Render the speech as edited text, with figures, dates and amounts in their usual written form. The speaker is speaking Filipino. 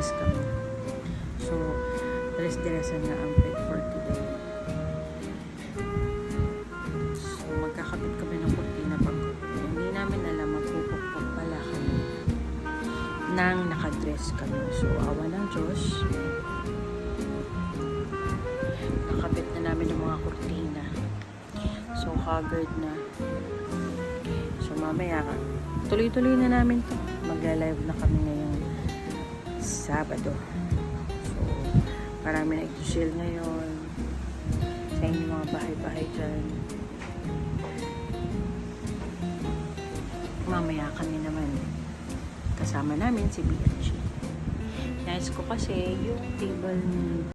nakadress kami. So, dress-dressan nga ang peg for today. So, magkakabit kami ng kurtina pag hindi namin alam, magpupukpok pala kami nang nakadress kami. So, awa ng Diyos, nakabit na namin ng mga kurtina. So, haggard na. So, mamaya, tuloy-tuloy na namin to. Magla-live na kami ngayong Sabado. So, marami na i-chill ngayon sa inyong mga bahay-bahay dyan. Mamaya kami naman kasama namin si BLG. Nais ko kasi yung table